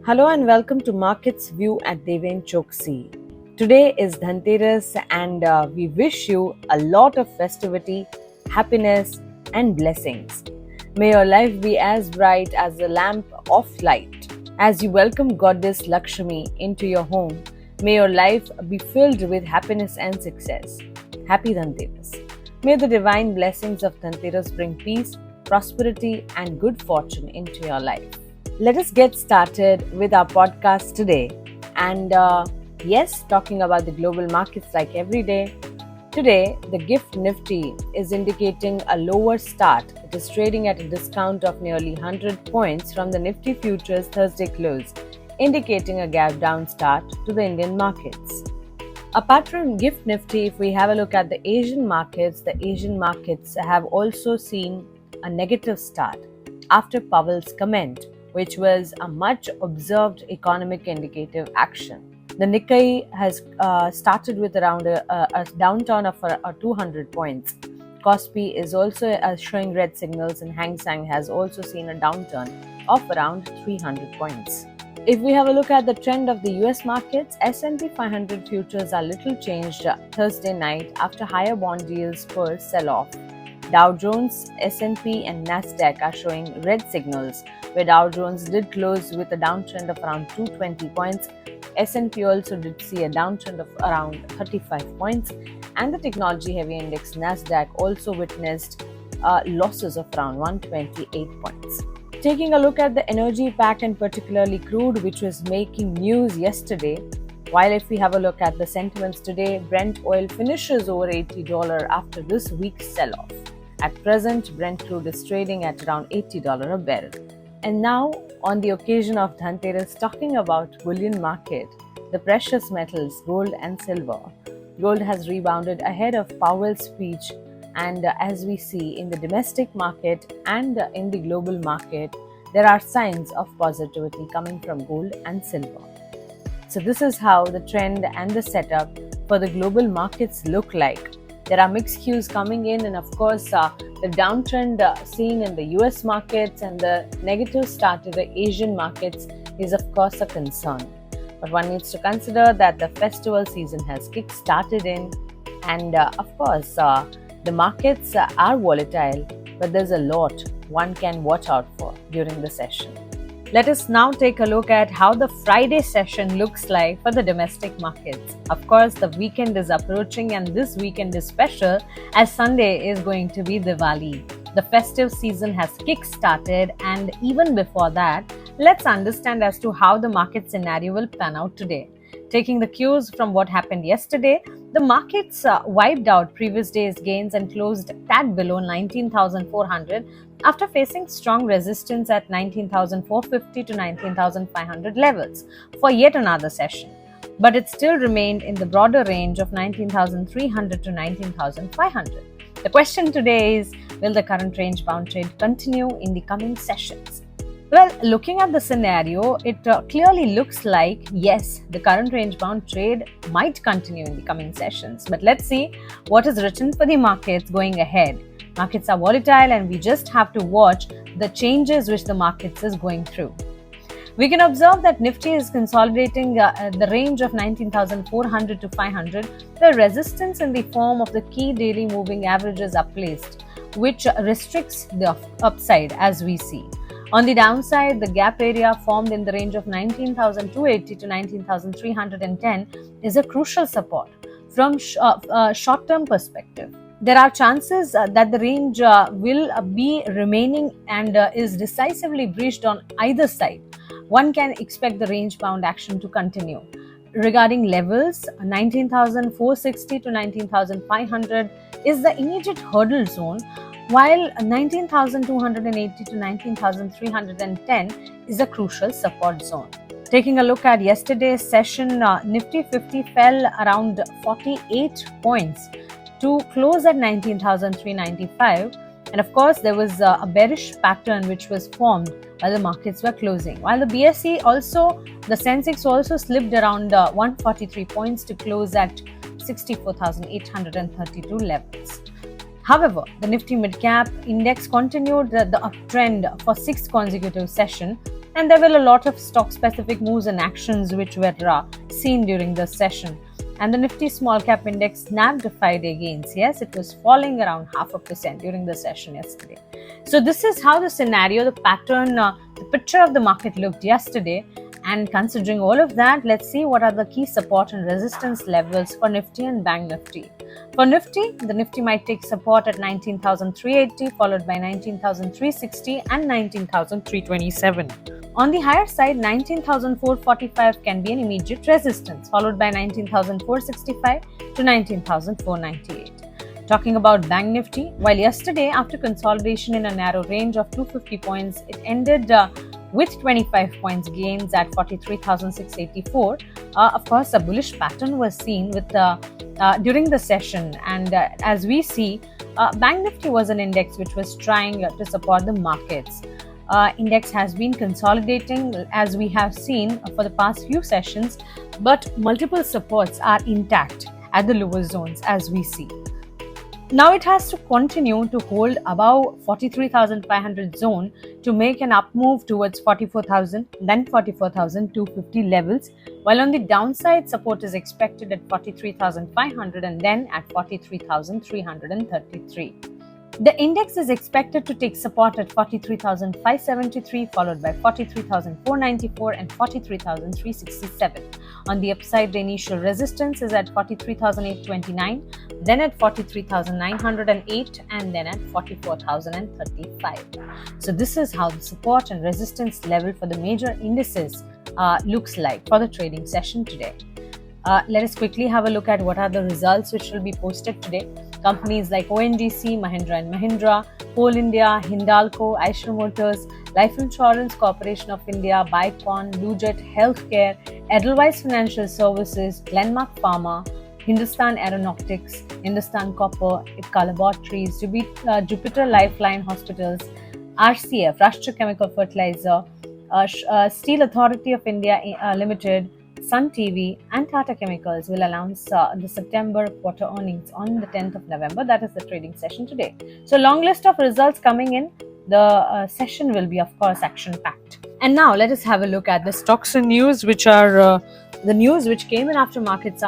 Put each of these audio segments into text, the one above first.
Hello and welcome to Markets View at Deven Choksey. Today is Dhanteras and we wish you a lot of festivity, happiness and blessings. May your life be as bright as a lamp of light. As you welcome Goddess Lakshmi into your home, may your life be filled with happiness and success. Happy Dhanteras. May the divine blessings of Dhanteras bring peace, prosperity and good fortune into your life. Let us get started with our podcast today. And yes, talking about the global markets like every day. Today, the GIFT Nifty is indicating a lower start. It is trading at a discount of nearly 100 points from the Nifty Futures Thursday close, indicating a gap down start to the Indian markets. Apart from GIFT Nifty, if we have a look at the Asian markets have also seen a negative start after Powell's comment, which was a much observed economic indicative action. The Nikkei has started with around a downturn of 200 points. Kospi is also showing red signals, and Hang Seng has also seen a downturn of around 300 points. If we have a look at the trend of the US markets, S&P 500 futures are little changed Thursday night after higher bond yields spurred sell-off. Dow Jones, S&P and Nasdaq are showing red signals, where Dow Jones did close with a downtrend of around 220 points. S&P also did see a downtrend of around 35 points, and the technology-heavy index Nasdaq also witnessed losses of around 128 points. Taking a look at the energy pack and particularly crude, which was making news yesterday, while if we have a look at the sentiments today, Brent oil finishes over $80 after this week's sell-off. At present, Brent crude is trading at around $80 a barrel. And now, on the occasion of Dhanteras, talking about bullion market, the precious metals, gold and silver. Gold has rebounded ahead of Powell's speech, and as we see in the domestic market and in the global market, there are signs of positivity coming from gold and silver. So this is how the trend and the setup for the global markets look like. There are mixed cues coming in, and of course the downtrend seen in the US markets and the negative start in the Asian markets is of course a concern. But one needs to consider that the festival season has kick-started in, and of course the markets are volatile, but there's a lot one can watch out for during the session. Let us now take a look at how the Friday session looks like for the domestic markets. Of course, the weekend is approaching, and this weekend is special as Sunday is going to be Diwali. The festive season has kick-started, and even before that, let's understand as to how the market scenario will pan out today. Taking the cues from what happened yesterday, the markets wiped out previous day's gains and closed tad below 19,400 after facing strong resistance at 19,450 to 19,500 levels for yet another session. But it still remained in the broader range of 19,300 to 19,500. The question today is, will the current range-bound trade continue in the coming sessions? Well, looking at the scenario, it clearly looks like, yes, the current range-bound trade might continue in the coming sessions. But let's see what is written for the markets going ahead. Markets are volatile, and we just have to watch the changes which the markets is going through. We can observe that Nifty is consolidating the range of 19,400 to 500. The resistance in the form of the key daily moving averages are placed, which restricts the upside as we see. On the downside, the gap area formed in the range of 19,280 to 19,310 is a crucial support from short-term perspective. There are chances that the range will be remaining and is decisively breached on either side. One can expect the range-bound action to continue. Regarding levels, 19,460 to 19,500 is the immediate hurdle zone, while 19,280 to 19,310 is a crucial support zone. Taking a look at yesterday's session, Nifty 50 fell around 48 points to close at 19,395, and of course there was a bearish pattern which was formed while the markets were closing. While the BSE also, the Sensex also slipped around 143 points to close at 64,832 levels. However, the Nifty Mid Cap Index continued the uptrend for 6th consecutive session And there were a lot of stock-specific moves and actions which were seen during the session. And the Nifty Small Cap Index snapped 5-day gains. Yes, it was falling around 0.5% during the session yesterday. So this is how the scenario, the pattern, the picture of the market looked yesterday. And considering all of that, let's see what are the key support and resistance levels for Nifty and Bank Nifty. For Nifty, the Nifty might take support at 19,380, followed by 19,360 and 19,327. On the higher side, 19,445 can be an immediate resistance, followed by 19,465 to 19,498. Talking about Bank Nifty, while yesterday, after consolidation in a narrow range of 250 points, it ended with 25 points gains at 43,684. Of course, a bullish pattern was seen with during the session, and as we see, Bank Nifty was an index which was trying to support the markets. Index has been consolidating as we have seen for the past few sessions, but multiple supports are intact at the lower zones as we see. Now it has to continue to hold above 43,500 zone to make an up move towards 44,000, then 44,250 levels, while on the downside support is expected at 43,500 and then at 43,333. The index is expected to take support at 43,573, followed by 43,494 and 43,367. On the upside, the initial resistance is at 43,829, then at 43,908, and then at 44,035. So this is how the support and resistance level for the major indices looks like for the trading session today. Let us quickly have a look at what are the results which will be posted today. Companies like ONGC, Mahindra & Mahindra, Coal India, Hindalco, Eicher Motors, Life Insurance Corporation of India, Biocon, Bluejet Healthcare, Edelweiss Financial Services, Glenmark Pharma, Hindustan Aeronautics, Hindustan Copper, Ipca Laboratories, Jupiter Lifeline Hospitals, RCF, Rashtra Chemical Fertilizer, Steel Authority of India Limited, Sun TV and Tata Chemicals will announce the September quarter earnings on the 10th of November. That is the trading session today. So long list of results coming in. The session will be, of course, action-packed. And now let us have a look at the stocks and news, which are the news which came in after market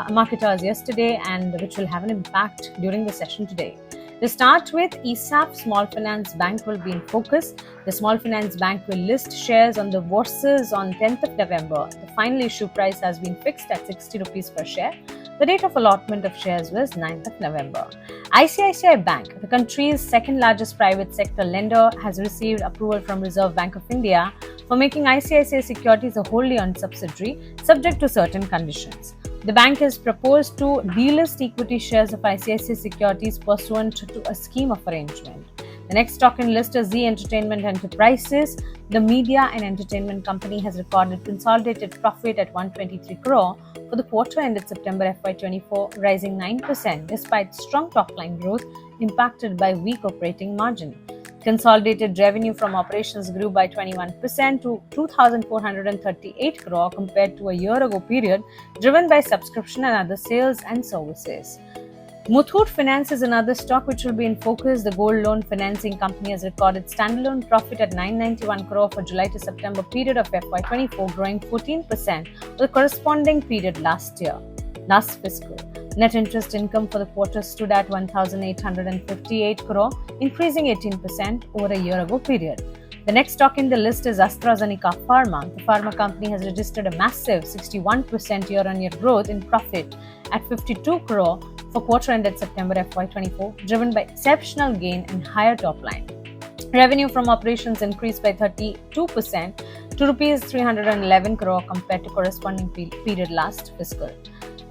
hours yesterday and which will have an impact during the session today. To start with, ESAF Small Finance Bank will be in focus. The Small Finance Bank will list shares on the bourses on 10th of November. The final issue price has been fixed at 60 rupees per share. The date of allotment of shares was 9th of November. ICICI Bank, the country's second largest private sector lender, has received approval from Reserve Bank of India for making ICICI Securities a wholly owned subsidiary, subject to certain conditions. The bank has proposed to delist equity shares of ICICI Securities pursuant to a scheme of arrangement. The next stock in list is Zee Entertainment Enterprises. The media and entertainment company has recorded consolidated profit at 123 crore for the quarter ended September FY24, rising 9% despite strong top-line growth impacted by weak operating margin. Consolidated revenue from operations grew by 21% to 2,438 crore compared to a year-ago period, driven by subscription and other sales and services. Muthoot Finance is another stock which will be in focus. The gold loan financing company has recorded standalone profit at 991 crore for July to September period of FY24, growing 14% for the corresponding period last fiscal. Net interest income for the quarter stood at 1,858 crore, increasing 18% over a year-ago period. The next stock in the list is AstraZeneca Pharma. The pharma company has registered a massive 61% year-on-year growth in profit at 52 crore for quarter ended September FY24, driven by exceptional gain and higher top line. Revenue from operations increased by 32% to Rs 311 crore compared to corresponding period last fiscal.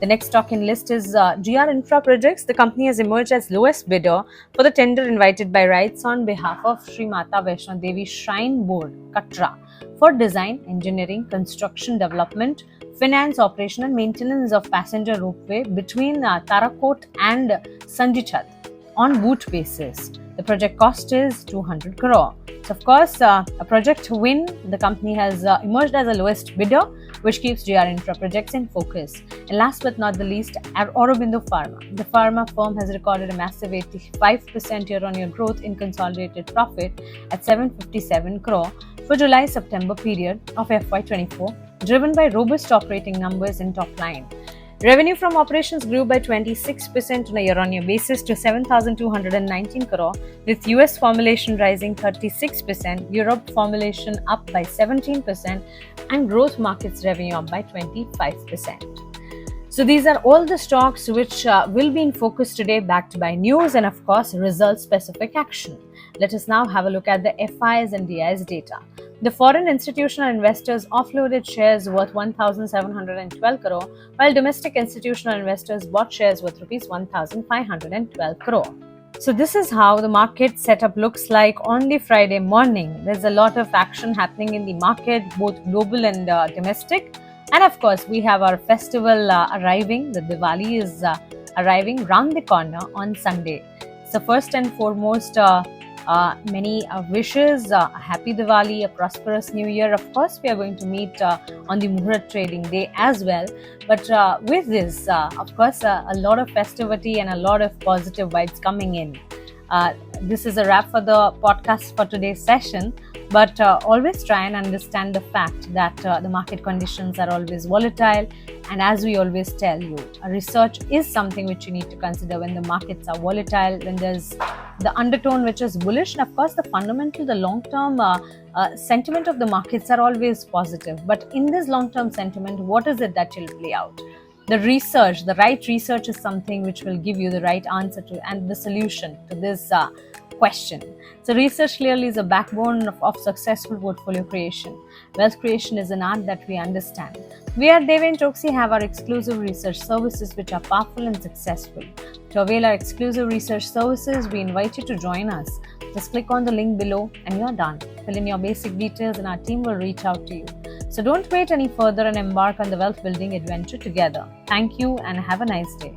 The next stock in list is GR Infra Projects. The company has emerged as lowest bidder for the tender invited by RITES on behalf of Sri Mata Vaishno Devi Shrine Board, Katra, for design, engineering, construction, development, finance, operation and maintenance of passenger ropeway between Tarakot and Sanjichat on boot basis. The project cost is 200 crore. So, of course, a project win, the company has emerged as the lowest bidder, which keeps GR Infra Projects in focus. And last but not the least, Aurobindo Pharma. The pharma firm has recorded a massive 85% year-on-year growth in consolidated profit at 757 crore for July-September period of FY24, driven by robust operating numbers in top line. Revenue from operations grew by 26% on a year-on-year basis to 7,219 crore, with US formulation rising 36%, Europe formulation up by 17%, and growth markets revenue up by 25%. So these are all the stocks which will be in focus today, backed by news and of course result-specific action. Let us now have a look at the FIs and DIs data. The foreign institutional investors offloaded shares worth 1,712 crore, while domestic institutional investors bought shares worth rupees 1,512 crore. So this is how the market setup looks like on the Friday morning. There's a lot of action happening in the market, both global and domestic. And of course, we have our festival arriving. The Diwali is arriving round the corner on Sunday. So first and foremost, many wishes, a happy Diwali, a prosperous new year. Of course, we are going to meet on the Muhurat trading day as well. But with this, of course, a lot of festivity and a lot of positive vibes coming in. This is a wrap for the podcast for today's session. But always try and understand the fact that the market conditions are always volatile. And as we always tell you, research is something which you need to consider when the markets are volatile, when there's the undertone which is bullish. And of course, the fundamental, the long-term sentiment of the markets are always positive. But in this long-term sentiment, what is it that will play out? The research, the right research is something which will give you the right answer to and the solution to this question. So research clearly is a backbone of successful portfolio creation. Wealth creation is an art that we understand. We at Deven Choksey have our exclusive research services which are powerful and successful. To avail our exclusive research services, we invite you to join us. Just click on the link below and you're done. Fill in your basic details and our team will reach out to you. So don't wait any further and embark on the wealth building adventure together. Thank you and have a nice day.